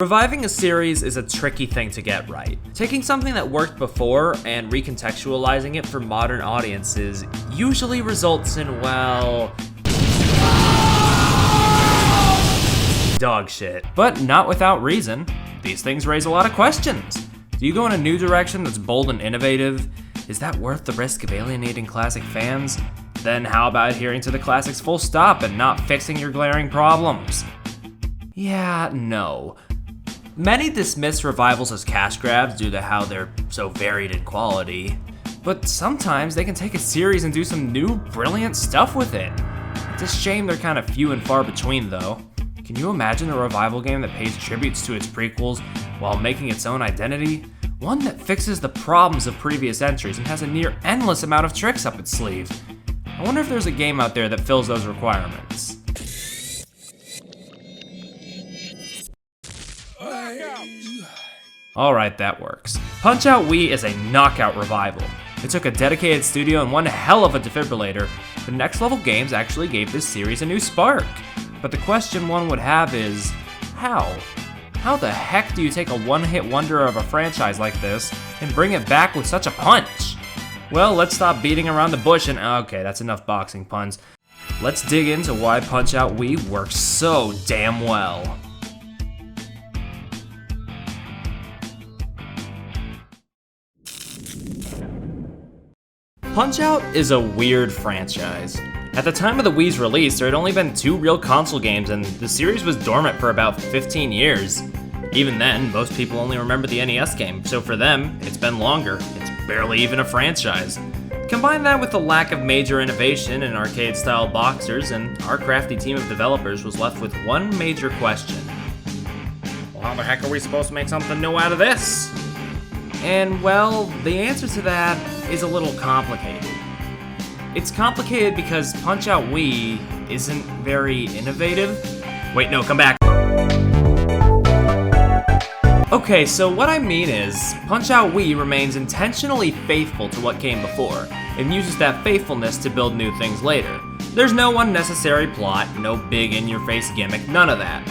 Reviving a series is a tricky thing to get right. Taking something that worked before and recontextualizing it for modern audiences usually results in, well, dog shit. But not without reason. These things raise a lot of questions. Do you go in a new direction that's bold and innovative? Is that worth the risk of alienating classic fans? Then how about adhering to the classics full stop and not fixing your glaring problems? Yeah, no. Many dismiss revivals as cash grabs due to how they're so varied in quality, but sometimes they can take a series and do some new, brilliant stuff with it. It's a shame they're kind of few and far between, though. Can you imagine a revival game that pays tributes to its prequels while making its own identity? One that fixes the problems of previous entries and has a near endless amount of tricks up its sleeve. I wonder if there's a game out there that fills those requirements. Alright, that works. Punch-Out Wii is a knockout revival. It took a dedicated studio and one hell of a defibrillator. The Next Level Games actually gave this series a new spark. But the question one would have is, how? How the heck do you take a one-hit wonder of a franchise like this and bring it back with such a punch? Well, let's stop beating around the bush and, okay, that's enough boxing puns. Let's dig into why Punch-Out Wii works so damn well. Punch-Out is a weird franchise. At the time of the Wii's release, there had only been 2 real console games, and the series was dormant for about 15 years. Even then, most people only remember the NES game, so for them, it's been longer. It's barely even a franchise. Combine that with the lack of major innovation in arcade-style boxers, and our crafty team of developers was left with one major question. Well, how the heck are we supposed to make something new out of this? And, well, the answer to that is a little complicated. It's complicated because Punch-Out Wii isn't very innovative. Wait, no, come back. Okay, so what I mean is, Punch-Out Wii remains intentionally faithful to what came before, and uses that faithfulness to build new things later. There's no unnecessary plot, no big in-your-face gimmick, none of that.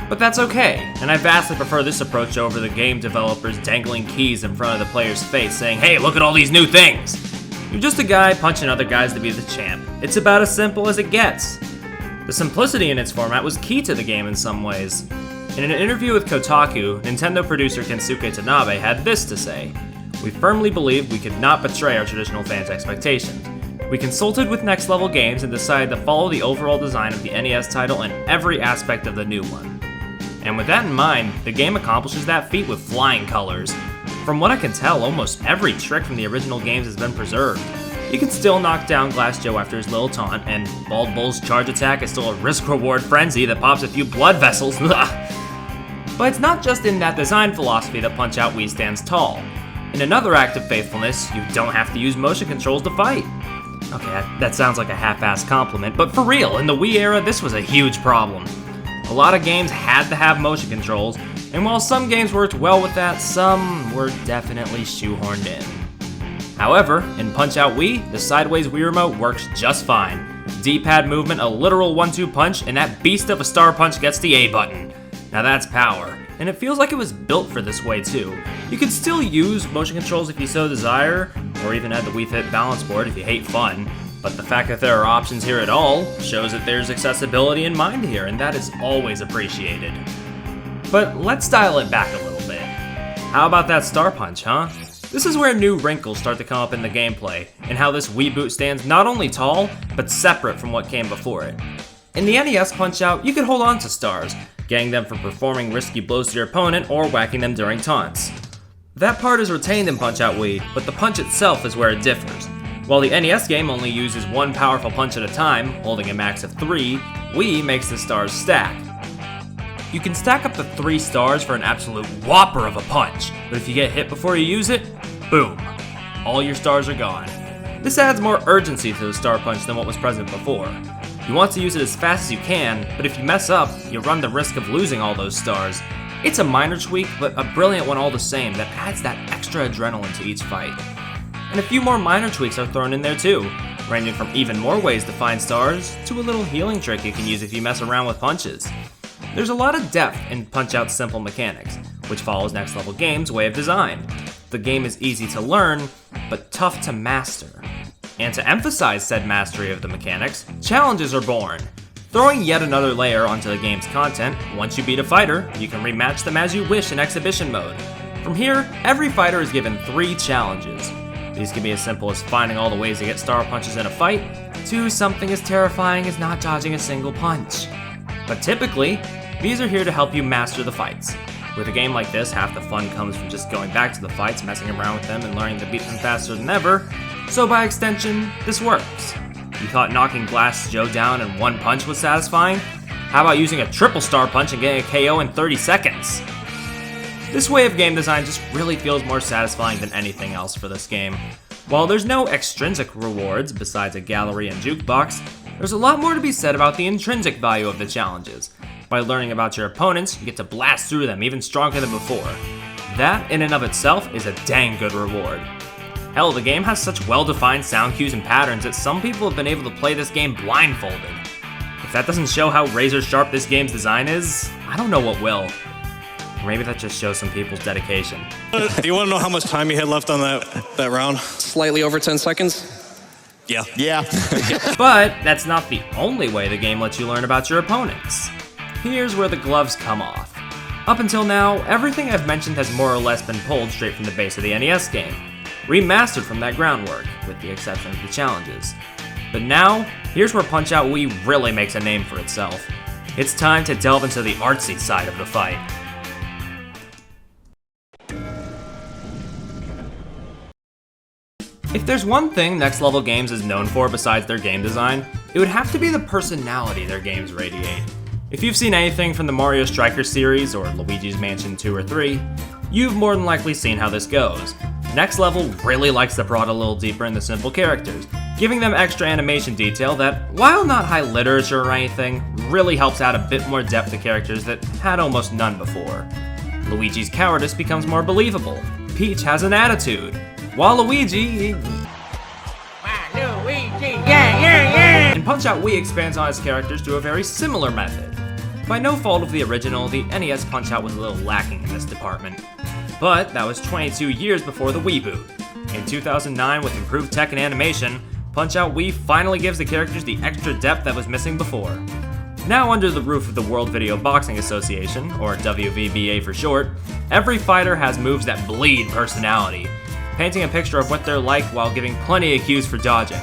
But that's okay, and I vastly prefer this approach over the game developers dangling keys in front of the player's face saying, hey, look at all these new things! You're just a guy punching other guys to be the champ. It's about as simple as it gets. The simplicity in its format was key to the game in some ways. In an interview with Kotaku, Nintendo producer Kensuke Tanabe had this to say: "We firmly believed we could not betray our traditional fans' expectations. We consulted with Next Level Games and decided to follow the overall design of the NES title in every aspect of the new one. And with that in mind, the game accomplishes that feat with flying colors. From what I can tell, almost every trick from the original games has been preserved. You can still knock down Glass Joe after his little taunt, and Bald Bull's charge attack is still a risk-reward frenzy that pops a few blood vessels. But it's not just in that design philosophy that Punch-Out Wii stands tall. In another act of faithfulness, you don't have to use motion controls to fight." Okay, that sounds like a half-assed compliment, but for real, in the Wii era, this was a huge problem. A lot of games had to have motion controls, and while some games worked well with that, some were definitely shoehorned in. However, in Punch-Out Wii, the sideways Wii remote works just fine. D-pad movement, a literal 1-2 punch, and that beast of a star punch gets the A button. Now that's power, and it feels like it was built for this way too. You can still use motion controls if you so desire, or even add the Wii Fit balance board if you hate fun. But the fact that there are options here at all shows that there's accessibility in mind here, and that is always appreciated. But let's dial it back a little bit. How about that Star Punch, huh? This is where new wrinkles start to come up in the gameplay, and how this Wii boot stands not only tall, but separate from what came before it. In the NES Punch-Out, you could hold on to stars, getting them from performing risky blows to your opponent or whacking them during taunts. That part is retained in Punch-Out Wii, but the punch itself is where it differs. While the NES game only uses one powerful punch at a time, holding a max of 3, Wii makes the stars stack. You can stack up to 3 stars for an absolute whopper of a punch, but if you get hit before you use it, boom, all your stars are gone. This adds more urgency to the star punch than what was present before. You want to use it as fast as you can, but if you mess up, you run the risk of losing all those stars. It's a minor tweak, but a brilliant one all the same that adds that extra adrenaline to each fight. And a few more minor tweaks are thrown in there too, ranging from even more ways to find stars to a little healing trick you can use if you mess around with punches. There's a lot of depth in Punch-Out's simple mechanics, which follows Next Level Games' way of design. The game is easy to learn, but tough to master. And to emphasize said mastery of the mechanics, challenges are born. Throwing yet another layer onto the game's content, once you beat a fighter, you can rematch them as you wish in exhibition mode. From here, every fighter is given 3 challenges. These can be as simple as finding all the ways to get star punches in a fight, to something as terrifying as not dodging a single punch. But typically, these are here to help you master the fights. With a game like this, half the fun comes from just going back to the fights, messing around with them, and learning to beat them faster than ever, so by extension, this works. You thought knocking Glass Joe down in 1 punch was satisfying? How about using a triple star punch and getting a KO in 30 seconds? This way of game design just really feels more satisfying than anything else for this game. While there's no extrinsic rewards besides a gallery and jukebox, there's a lot more to be said about the intrinsic value of the challenges. By learning about your opponents, you get to blast through them even stronger than before. That, in and of itself, is a dang good reward. Hell, the game has such well-defined sound cues and patterns that some people have been able to play this game blindfolded. If that doesn't show how razor sharp this game's design is, I don't know what will. Or maybe that just shows some people's dedication. Do you want to know how much time you had left on that round? Slightly over 10 seconds. Yeah. But that's not the only way the game lets you learn about your opponents. Here's where the gloves come off. Up until now, everything I've mentioned has more or less been pulled straight from the base of the NES game, remastered from that groundwork, with the exception of the challenges. But now, here's where Punch-Out Wii really makes a name for itself. It's time to delve into the artsy side of the fight. If there's one thing Next Level Games is known for besides their game design, it would have to be the personality their games radiate. If you've seen anything from the Mario Strikers series or Luigi's Mansion 2 or 3, you've more than likely seen how this goes. Next Level really likes to prod a little deeper in the simple characters, giving them extra animation detail that, while not high literature or anything, really helps add a bit more depth to characters that had almost none before. Luigi's cowardice becomes more believable. Peach has an attitude, while Luigi... And Punch-Out Wii expands on its characters through a very similar method. By no fault of the original, the NES Punch-Out was a little lacking in this department. But that was 22 years before the Wii boot. In 2009, with improved tech and animation, Punch-Out Wii finally gives the characters the extra depth that was missing before. Now under the roof of the World Video Boxing Association, or WVBA for short, every fighter has moves that bleed personality, painting a picture of what they're like while giving plenty of cues for dodging.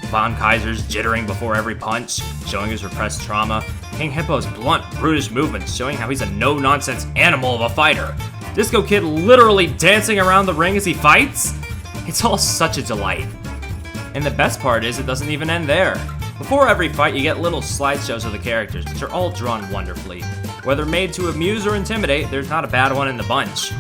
Von Kaiser's jittering before every punch, showing his repressed trauma. King Hippo's blunt, brutish movements, showing how he's a no-nonsense animal of a fighter. Disco Kid literally dancing around the ring as he fights? It's all such a delight. And the best part is it doesn't even end there. Before every fight, you get little slideshows of the characters, which are all drawn wonderfully. Whether made to amuse or intimidate, there's not a bad one in the bunch.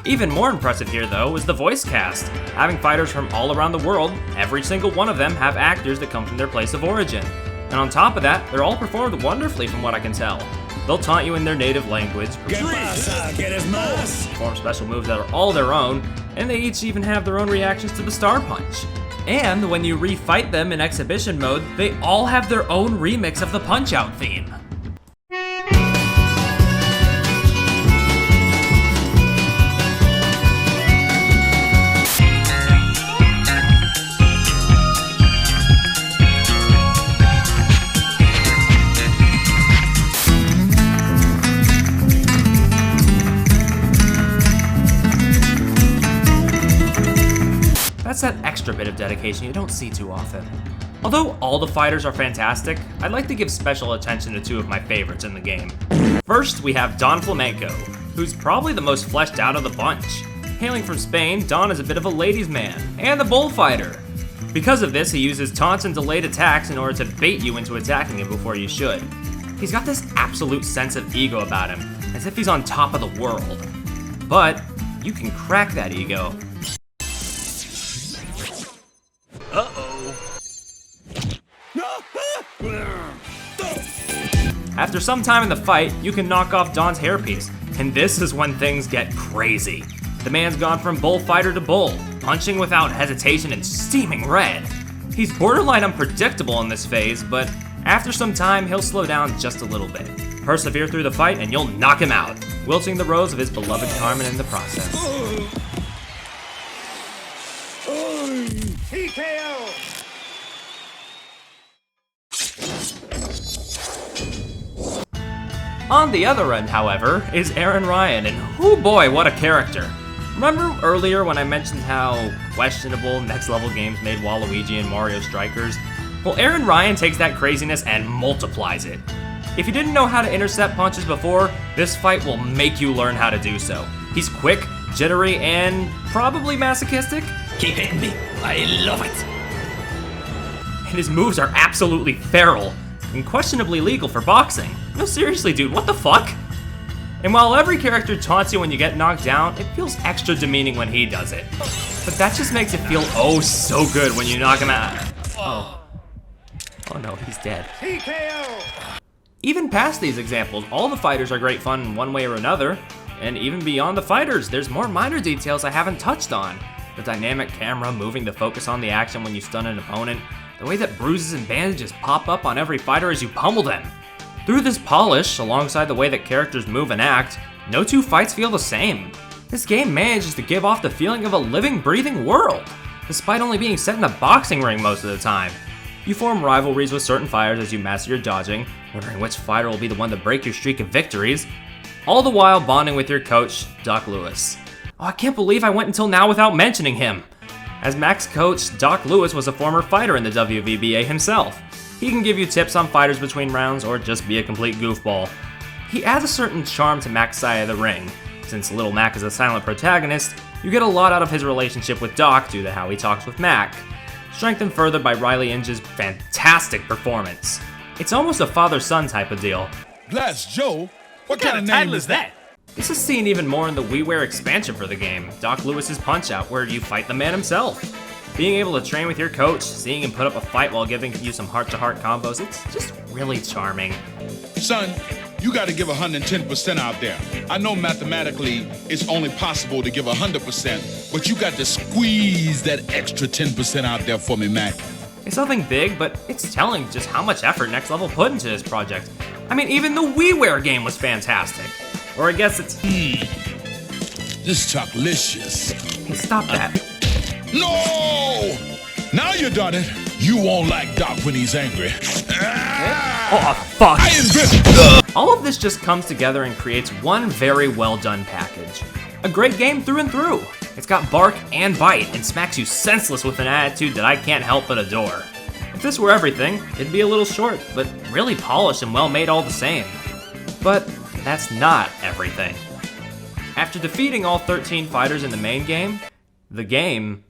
Even more impressive here, though, is the voice cast. Having fighters from all around the world, every single one of them have actors that come from their place of origin. And on top of that, they're all performed wonderfully from what I can tell. They'll taunt you in their native language, perform special moves that are all their own, and they each even have their own reactions to the Star Punch. And when you refight them in exhibition mode, they all have their own remix of the Punch-Out theme. That's that extra bit of dedication you don't see too often. Although all the fighters are fantastic, I'd like to give special attention to 2 of my favorites in the game. First, we have Don Flamenco, who's probably the most fleshed out of the bunch. Hailing from Spain, Don is a bit of a ladies' man, and a bullfighter. Because of this, he uses taunts and delayed attacks in order to bait you into attacking him before you should. He's got this absolute sense of ego about him, as if he's on top of the world. But you can crack that ego. After some time in the fight, you can knock off Don's hairpiece, and this is when things get crazy. The man's gone from bullfighter to bull, punching without hesitation and steaming red. He's borderline unpredictable in this phase, but After some time, he'll slow down just a little bit. Persevere through the fight and you'll knock him out, wilting the rose of his beloved Carmen in the process. TKO! On the other end, however, is Aaron Ryan, and oh boy, what a character. Remember earlier when I mentioned how questionable next level games made Waluigi and Mario Strikers? Well, Aaron Ryan takes that craziness and multiplies it. If you didn't know how to intercept punches before, this fight will make you learn how to do so. He's quick, jittery, and probably masochistic. Keep hitting me. I love it. And his moves are absolutely feral and questionably legal for boxing. No, seriously, dude, what the fuck? And while every character taunts you when you get knocked down, it feels extra demeaning when he does it. But that just makes it feel oh so good when you knock him out. Oh no, he's dead. TKO! Even past these examples, all the fighters are great fun in one way or another. And even beyond the fighters, there's more minor details I haven't touched on. The dynamic camera moving the focus on the action when you stun an opponent, the way that bruises and bandages pop up on every fighter as you pummel them. Through this polish, alongside the way that characters move and act, no two fights feel the same. This game manages to give off the feeling of a living, breathing world, despite only being set in a boxing ring most of the time. You form rivalries with certain fighters as you master your dodging, wondering which fighter will be the one to break your streak of victories, all the while bonding with your coach, Doc Lewis. Oh, I can't believe I went until now without mentioning him. As Mac's coach, Doc Lewis was a former fighter in the WVBA himself. He can give you tips on fighters between rounds or just be a complete goofball. He adds a certain charm to Mac's side of the ring. Since Little Mac is a silent protagonist, you get a lot out of his relationship with Doc due to how he talks with Mac, strengthened further by Riley Inge's fantastic performance. It's almost a father-son type of deal. Blast Joe? What kind of title name is that? This is seen even more in the WiiWare expansion for the game, Doc Lewis's Punch-Out, where you fight the man himself. Being able to train with your coach, seeing him put up a fight while giving you some heart-to-heart combos, it's just really charming. Son, you got to give 110% out there. I know mathematically it's only possible to give 100%, but you got to squeeze that extra 10% out there for me, Mac. It's nothing big, but it's telling just how much effort Next Level put into this project. I mean, even the WiiWare game was fantastic. Or I guess it's... This chalklicious. Hey, stop that. No! Now you done it. You won't like Doc when he's angry. Oh, fuck. I invent. All of this just comes together and creates one very well done package. A great game through and through. It's got bark and bite and smacks you senseless with an attitude that I can't help but adore. If this were everything, it'd be a little short, but really polished and well made all the same. But that's not everything. After defeating all 13 fighters in the main game, the game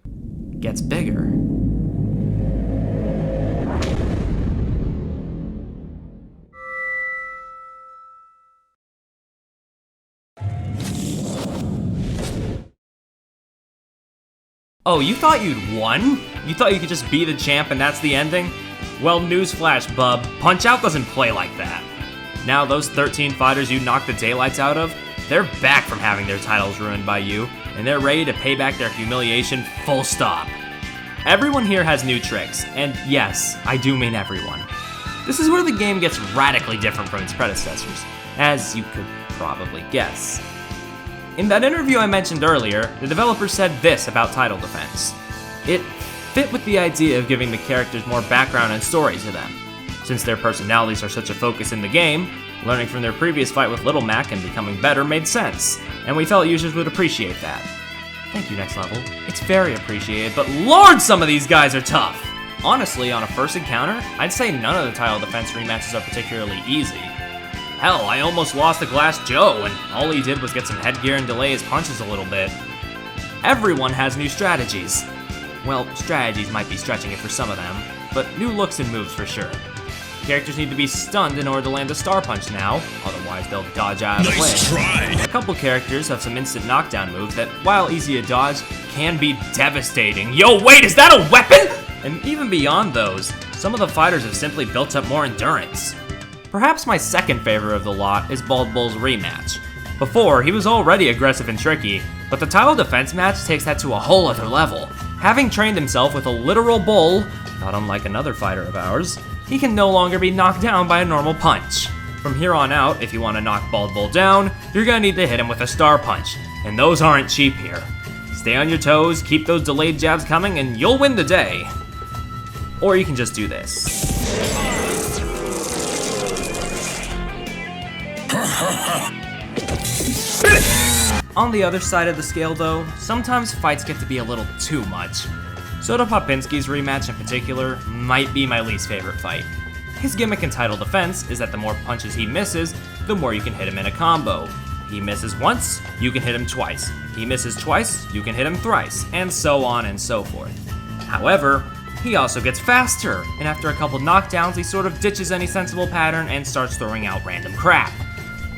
gets bigger. Oh, you thought you'd won? You thought you could just be the champ and that's the ending? Well, newsflash, bub, Punch-Out doesn't play like that. Now those 13 fighters you knocked the daylights out of, they're back from having their titles ruined by you, and they're ready to pay back their humiliation full stop. Everyone here has new tricks, and yes, I do mean everyone. This is where the game gets radically different from its predecessors, as you could probably guess. In that interview I mentioned earlier, the developer said this about title defense. It fit with the idea of giving the characters more background and story to them. Since their personalities are such a focus in the game, learning from their previous fight with Little Mac and becoming better made sense, and we felt users would appreciate that. Thank you, Next Level. It's very appreciated, but lord, some of these guys are tough! Honestly, on a first encounter, I'd say none of the title defense rematches are particularly easy. Hell, I almost lost to Glass Joe, and all he did was get some headgear and delay his punches a little bit. Everyone has new strategies. Well, strategies might be stretching it for some of them, but new looks and moves for sure. Characters need to be stunned in order to land a star punch now, otherwise they'll dodge out of the way. Nice try. A couple characters have some instant knockdown moves that, while easy to dodge, can be devastating. Yo, wait, is that a weapon? And even beyond those, some of the fighters have simply built up more endurance. Perhaps my second favorite of the lot is Bald Bull's rematch. Before, he was already aggressive and tricky, but the title defense match takes that to a whole other level. Having trained himself with a literal bull, not unlike another fighter of ours, he can no longer be knocked down by a normal punch. From here on out, if you want to knock Bald Bull down, you're gonna need to hit him with a star punch, and those aren't cheap here. Stay on your toes, keep those delayed jabs coming, and you'll win the day. Or you can just do this. On the other side of the scale though, sometimes fights get to be a little too much. Soda Popinski's rematch in particular might be my least favorite fight. His gimmick in title defense is that the more punches he misses, the more you can hit him in a combo. He misses once, you can hit him twice. He misses twice, you can hit him thrice, and so on and so forth. However, he also gets faster, and after a couple knockdowns, he sort of ditches any sensible pattern and starts throwing out random crap.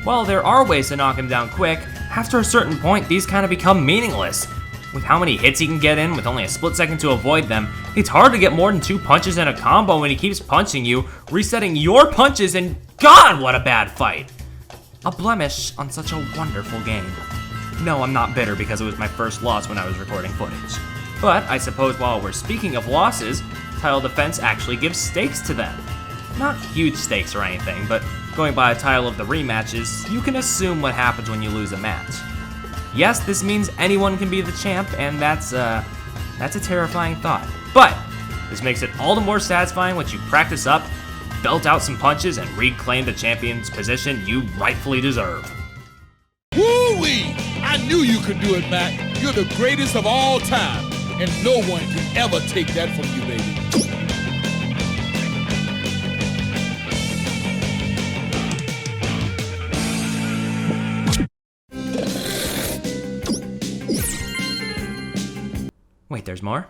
While there are ways to knock him down quick, after a certain point, these kind of become meaningless. With how many hits he can get in with only a split second to avoid them, it's hard to get more than 2 punches in a combo when he keeps punching you, resetting your punches, and God, what a bad fight! A blemish on such a wonderful game. No, I'm not bitter because it was my first loss when I was recording footage. But I suppose while we're speaking of losses, title defense actually gives stakes to them. Not huge stakes or anything, but going by a title of the rematches, you can assume what happens when you lose a match. Yes, this means anyone can be the champ, and that's a terrifying thought. But this makes it all the more satisfying once you practice up, belt out some punches, and reclaim the champion's position you rightfully deserve. Woo-wee! I knew you could do it, Mac. You're the greatest of all time, and no one can ever take that from you, baby. Wait, there's more?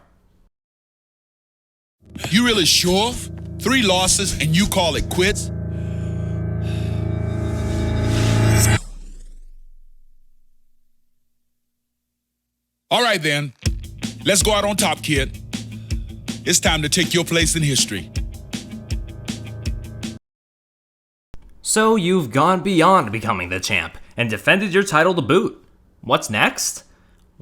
You really sure? 3 losses and you call it quits? All right then, let's go out on top, kid. It's time to take your place in history. So you've gone beyond becoming the champ and defended your title to boot. What's next?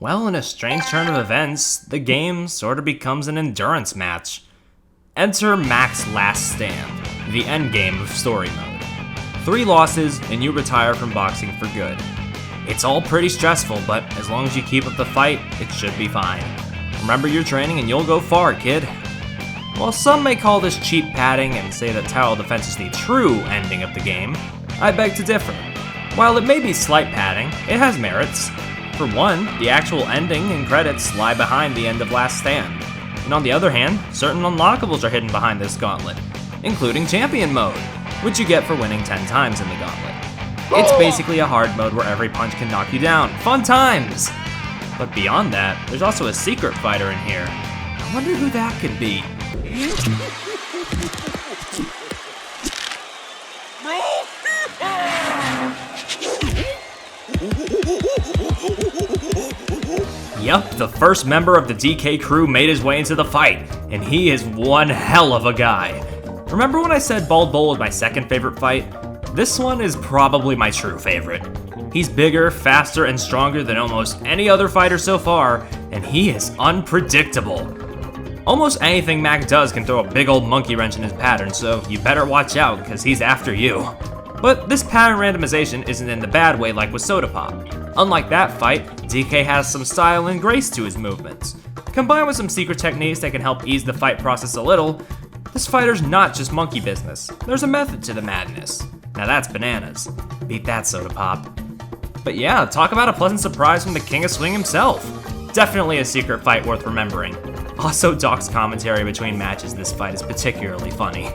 Well, in a strange turn of events, the game sort of becomes an endurance match. Enter Mac's Last Stand, the endgame of story mode. 3 losses and you retire from boxing for good. It's all pretty stressful, but as long as you keep up the fight, it should be fine. Remember your training and you'll go far, kid. While some may call this cheap padding and say that title defense is the true ending of the game, I beg to differ. While it may be slight padding, it has merits. For one, the actual ending and credits lie behind the end of Last Stand. And on the other hand, certain unlockables are hidden behind this gauntlet, including Champion Mode, which you get for winning 10 times in the gauntlet. It's basically a hard mode where every punch can knock you down. Fun times! But beyond that, there's also a secret fighter in here. I wonder who that could be. Yup, the first member of the DK crew made his way into the fight, and he is one hell of a guy. Remember when I said Bald Bull was my second favorite fight? This one is probably my true favorite. He's bigger, faster, and stronger than almost any other fighter so far, and he is unpredictable. Almost anything Mac does can throw a big old monkey wrench in his pattern, so you better watch out, because he's after you. But this pattern randomization isn't in the bad way like with Soda Pop. Unlike that fight, DK has some style and grace to his movements. Combined with some secret techniques that can help ease the fight process a little, this fighter's not just monkey business. There's a method to the madness. Now that's bananas. Beat that, Soda Pop. But yeah, talk about a pleasant surprise from the King of Swing himself. Definitely a secret fight worth remembering. Also, Doc's commentary between matches in this fight is particularly funny.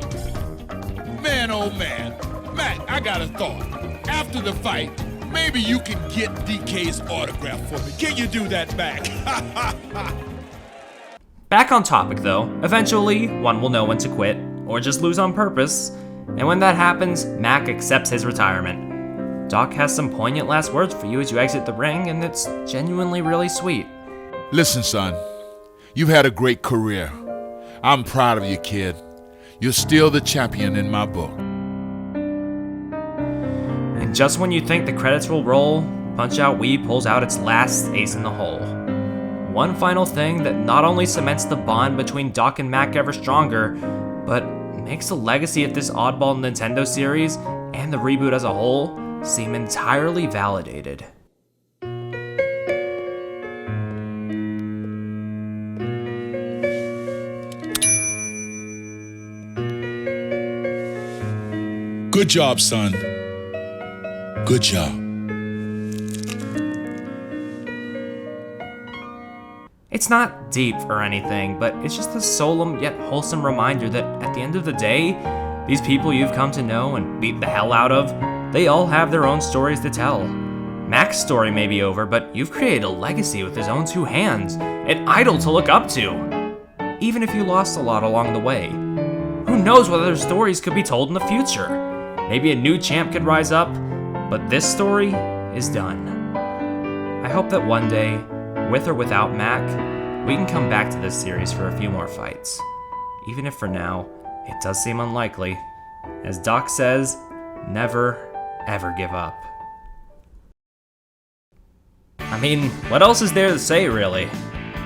Man, oh man. Mac, I got a thought. After the fight, maybe you can get DK's autograph for me. Can you do that, Mac? Back on topic though, eventually one will know when to quit, or just lose on purpose. And when that happens, Mac accepts his retirement. Doc has some poignant last words for you as you exit the ring, and it's genuinely really sweet. Listen, son, you've had a great career. I'm proud of you, kid. You're still the champion in my book. And just when you think the credits will roll, Punch-Out Wii pulls out its last ace in the hole. One final thing that not only cements the bond between Doc and Mac ever stronger, but makes the legacy of this oddball Nintendo series and the reboot as a whole seem entirely validated. Good job, son. Good job. It's not deep or anything, but it's just a solemn yet wholesome reminder that at the end of the day, these people you've come to know and beat the hell out of, they all have their own stories to tell. Mac's story may be over, but you've created a legacy with his own two hands, an idol to look up to. Even if you lost a lot along the way, who knows what other stories could be told in the future? Maybe a new champ could rise up, but this story is done. I hope that one day, with or without Mac, we can come back to this series for a few more fights. Even if for now, it does seem unlikely. As Doc says, never, ever give up. I mean, what else is there to say, really?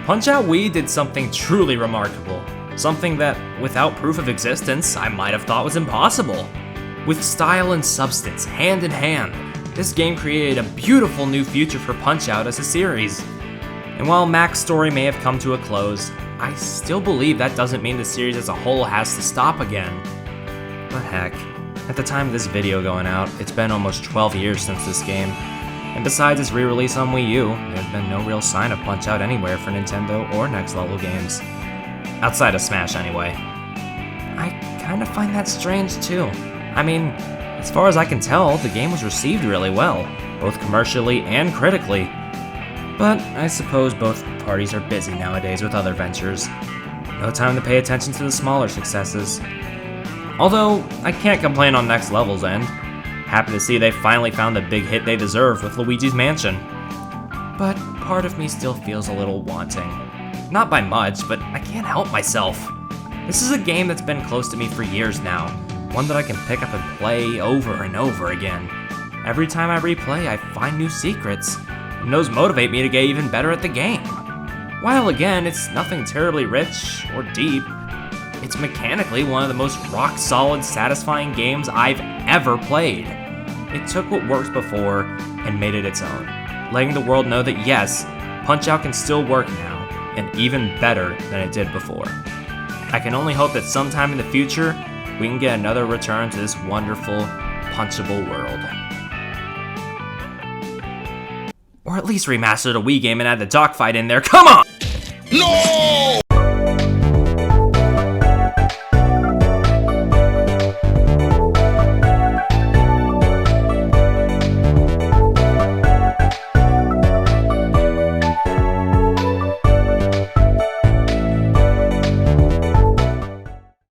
Punch-Out Wii did something truly remarkable. Something that, without proof of existence, I might have thought was impossible. With style and substance, hand in hand, this game created a beautiful new future for Punch-Out as a series. And while Mac's story may have come to a close, I still believe that doesn't mean the series as a whole has to stop again. But heck, at the time of this video going out, it's been almost 12 years since this game, and besides its re-release on Wii U, there's been no real sign of Punch-Out anywhere for Nintendo or Next Level games. Outside of Smash, anyway. I kinda find that strange too. I mean, as far as I can tell, the game was received really well, both commercially and critically. But I suppose both parties are busy nowadays with other ventures. No time to pay attention to the smaller successes. Although, I can't complain on Next Level's end. Happy to see they finally found the big hit they deserve with Luigi's Mansion. But part of me still feels a little wanting. Not by much, but I can't help myself. This is a game that's been close to me for years now. One that I can pick up and play over and over again. Every time I replay, I find new secrets, and those motivate me to get even better at the game. While again, it's nothing terribly rich or deep, it's mechanically one of the most rock-solid, satisfying games I've ever played. It took what worked before and made it its own, letting the world know that yes, Punch-Out can still work now, and even better than it did before. I can only hope that sometime in the future, we can get another return to this wonderful, punchable world. Or at least remaster the Wii game and add the dogfight in there. Come on! No!